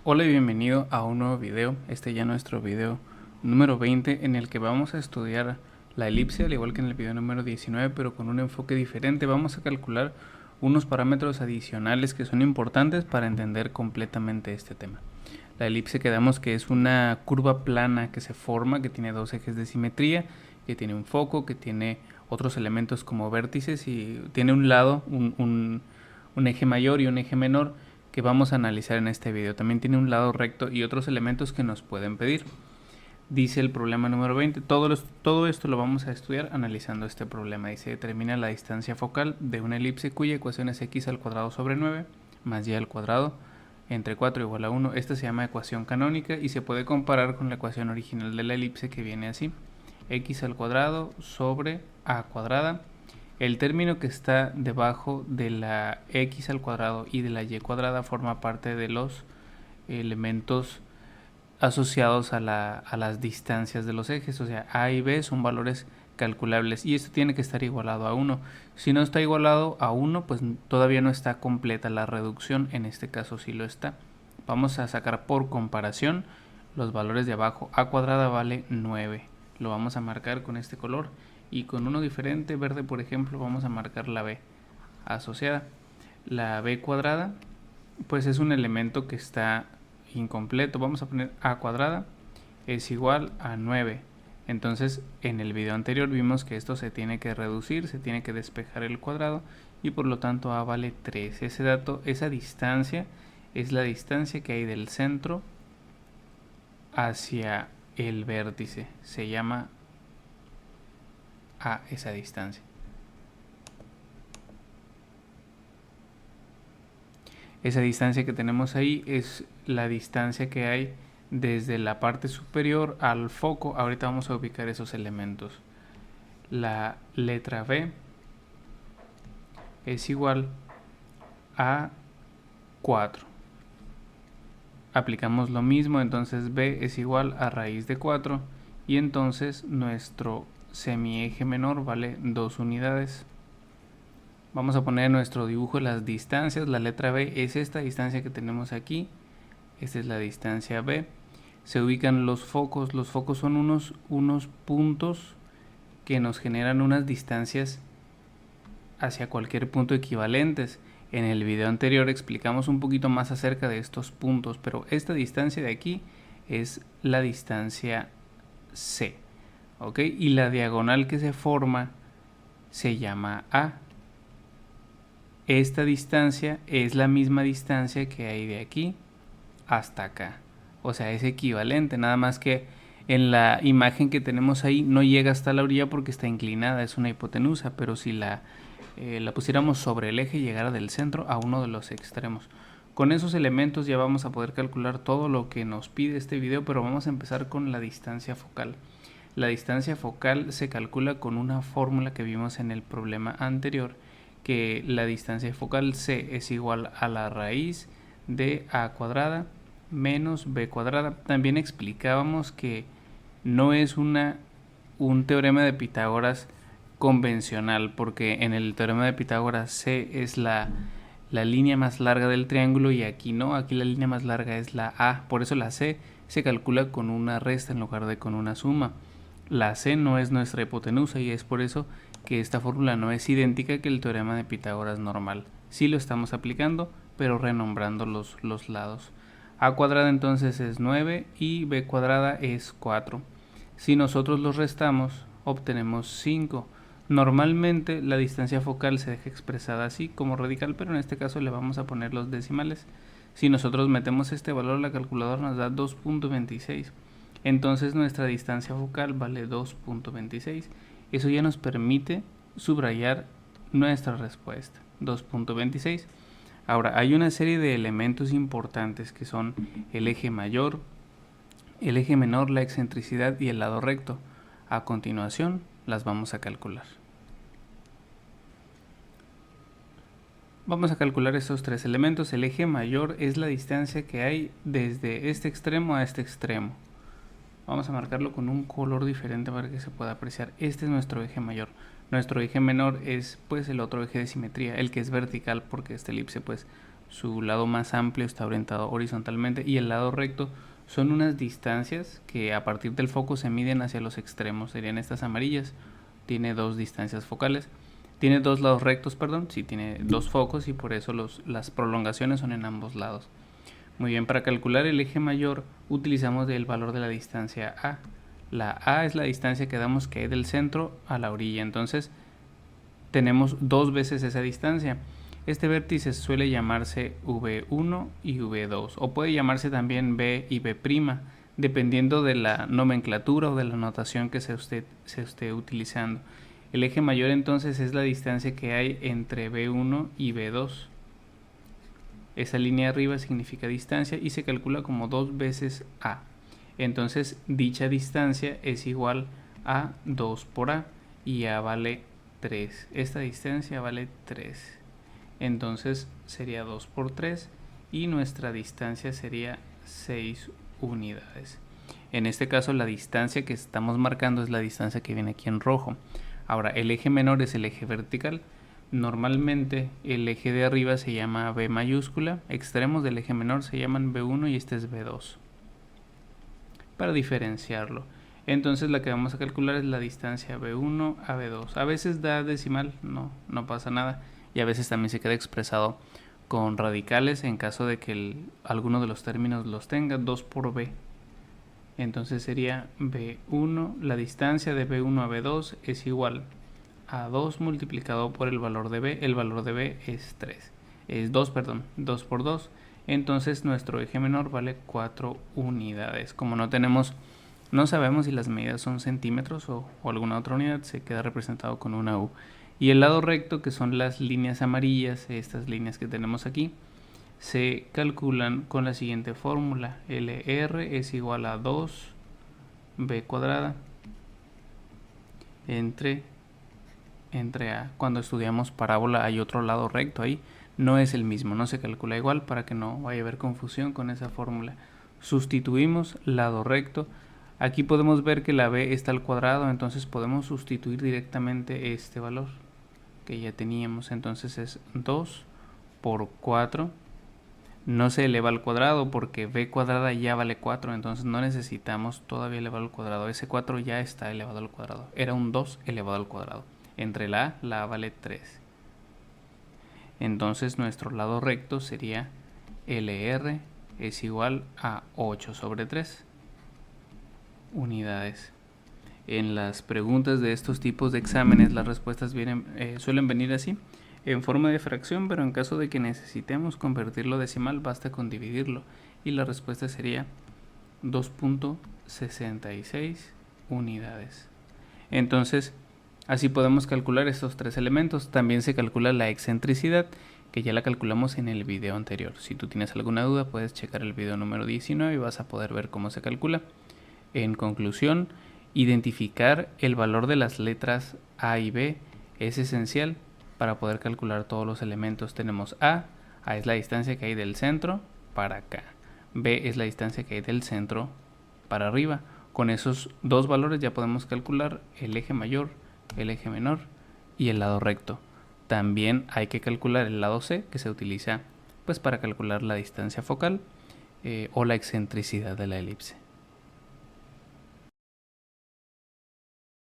Hola y bienvenido a un nuevo video, ya nuestro video número 20 en el que vamos a estudiar la elipse al igual que en el video número 19, pero con un enfoque diferente. Vamos a calcular unos parámetros adicionales que son importantes para entender completamente este tema. La elipse quedamos que es una curva plana que se forma, que tiene dos ejes de simetría, que tiene un foco, que tiene otros elementos como vértices y tiene un lado, un eje mayor y un eje menor que vamos a analizar en este video. También tiene un lado recto y otros elementos que nos pueden pedir. Dice el problema número 20, todo esto lo vamos a estudiar analizando este problema. Dice, determina la distancia focal de una elipse cuya ecuación es x al cuadrado sobre 9 más y al cuadrado entre 4 igual a 1. Esta se llama ecuación canónica y se puede comparar con la ecuación original de la elipse, que viene así: x al cuadrado sobre a cuadrada. El término que está debajo de la x al cuadrado y de la y cuadrada forma parte de los elementos asociados a las distancias de los ejes, o sea, a y b son valores calculables y esto tiene que estar igualado a 1. Si no está igualado a 1, pues todavía no está completa la reducción. En este caso sí lo está. Vamos a sacar por comparación los valores de abajo. A cuadrada vale 9, lo vamos a marcar con este color, y con uno diferente, verde por ejemplo, vamos a marcar la b asociada. La b cuadrada pues es un elemento que está incompleto, vamos a poner a cuadrada es igual a 9. Entonces en el video anterior vimos que esto se tiene que reducir, se tiene que despejar el cuadrado y por lo tanto a vale 3. Esa distancia es la distancia que hay del centro hacia el vértice, se llama a esa distancia. Esa distancia que tenemos ahí es la distancia que hay desde la parte superior al foco. Ahorita vamos a ubicar esos elementos. La letra B es igual a 4. Aplicamos lo mismo, entonces B es igual a raíz de 4 y entonces nuestro semieje menor vale 2 unidades. Vamos a poner en nuestro dibujo las distancias. La letra B es esta distancia que tenemos aquí. Esta es la distancia B. Se ubican los focos. Los focos son unos puntos que nos generan unas distancias hacia cualquier punto equivalentes. En el video anterior explicamos un poquito más acerca de estos puntos, pero esta distancia de aquí es la distancia C, ¿ok? Y la diagonal que se forma se llama A. Esta distancia es la misma distancia que hay de aquí hasta acá, o sea, es equivalente, nada más que en la imagen que tenemos ahí no llega hasta la orilla porque está inclinada, es una hipotenusa, pero si la pusiéramos sobre el eje, llegara del centro a uno de los extremos. Con esos elementos ya vamos a poder calcular todo lo que nos pide este video, pero vamos a empezar con la distancia focal. La distancia focal se calcula con una fórmula que vimos en el problema anterior, que la distancia focal C es igual a la raíz de a cuadrada menos b cuadrada. También explicábamos que no es un teorema de Pitágoras convencional, porque en el teorema de Pitágoras C es la línea más larga del triángulo y aquí no, aquí la línea más larga es la A, por eso la C se calcula con una resta en lugar de con una suma. La C no es nuestra hipotenusa y es por eso que esta fórmula no es idéntica que el teorema de Pitágoras normal. Sí lo estamos aplicando, pero renombrando los lados. A cuadrada entonces es 9 y b cuadrada es 4. Si nosotros los restamos, obtenemos 5. Normalmente la distancia focal se deja expresada así como radical, pero en este caso le vamos a poner los decimales. Si nosotros metemos este valor a la calculadora nos da 2.26. Entonces nuestra distancia focal vale 2.26. Eso ya nos permite subrayar nuestra respuesta, 2.26. Ahora, hay una serie de elementos importantes que son el eje mayor, el eje menor, la excentricidad y el lado recto. A continuación las vamos a calcular. Vamos a calcular estos tres elementos. El eje mayor es la distancia que hay desde este extremo a este extremo. Vamos a marcarlo con un color diferente para que se pueda apreciar. Este es nuestro eje mayor. Nuestro eje menor es pues el otro eje de simetría, el que es vertical, porque esta elipse pues su lado más amplio está orientado horizontalmente y el lado recto son unas distancias que a partir del foco se miden hacia los extremos, serían estas amarillas. Tiene dos distancias focales, tiene dos lados rectos, perdón, sí tiene dos focos y por eso las prolongaciones son en ambos lados. Muy bien, para calcular el eje mayor utilizamos el valor de la distancia A. La A es la distancia que damos que hay del centro a la orilla, entonces tenemos dos veces esa distancia. Este vértice suele llamarse V1 y V2 o puede llamarse también B y B', dependiendo de la nomenclatura o de la notación que se esté utilizando. El eje mayor entonces es la distancia que hay entre B1 y B2. Esa línea de arriba significa distancia y se calcula como 2 veces A. Entonces dicha distancia es igual a 2 por A y A vale 3. Esta distancia vale 3. Entonces sería 2 por 3 y nuestra distancia sería 6 unidades. En este caso la distancia que estamos marcando es la distancia que viene aquí en rojo. Ahora el eje menor es el eje vertical. Normalmente el eje de arriba se llama B mayúscula, extremos del eje menor se llaman B1 y este es B2. Para diferenciarlo, entonces la que vamos a calcular es la distancia B1 a B2. A veces da decimal, no pasa nada, y a veces también se queda expresado con radicales en caso de que alguno de los términos los tenga, 2 por B. Entonces sería B1, la distancia de B1 a B2 es igual a 2 multiplicado por el valor de B. El valor de B es 2 por 2. Entonces nuestro eje menor vale 4 unidades. Como no sabemos si las medidas son centímetros o alguna otra unidad, se queda representado con una U. Y el lado recto, que son las líneas amarillas, estas líneas que tenemos aquí, se calculan con la siguiente fórmula. LR es igual a 2B cuadrada entre A. Cuando estudiamos parábola hay otro lado recto ahí, no es el mismo, no se calcula igual para que no vaya a haber confusión con esa fórmula. Sustituimos lado recto. Aquí podemos ver que la B está al cuadrado, entonces podemos sustituir directamente este valor que ya teníamos. Entonces es 2 por 4. No se eleva al cuadrado porque B cuadrada ya vale 4, entonces no necesitamos todavía elevar al cuadrado. Ese 4 ya está elevado al cuadrado. Era un 2 elevado al cuadrado. Entre la A vale 3. Entonces nuestro lado recto sería LR es igual a 8 sobre 3 unidades. En las preguntas de estos tipos de exámenes las respuestas suelen venir así, en forma de fracción, pero en caso de que necesitemos convertirlo decimal basta con dividirlo y la respuesta sería 2.66 unidades. Entonces así podemos calcular estos tres elementos. También se calcula la excentricidad, que ya la calculamos en el video anterior. Si tú tienes alguna duda puedes checar el video número 19 y vas a poder ver cómo se calcula. En conclusión, identificar el valor de las letras A y B es esencial para poder calcular todos los elementos. Tenemos A es la distancia que hay del centro para acá. B es la distancia que hay del centro para arriba. Con esos dos valores ya podemos calcular el eje mayor, el eje menor y el lado recto. También hay que calcular el lado C, que se utiliza pues para calcular la distancia focal o la excentricidad de la elipse.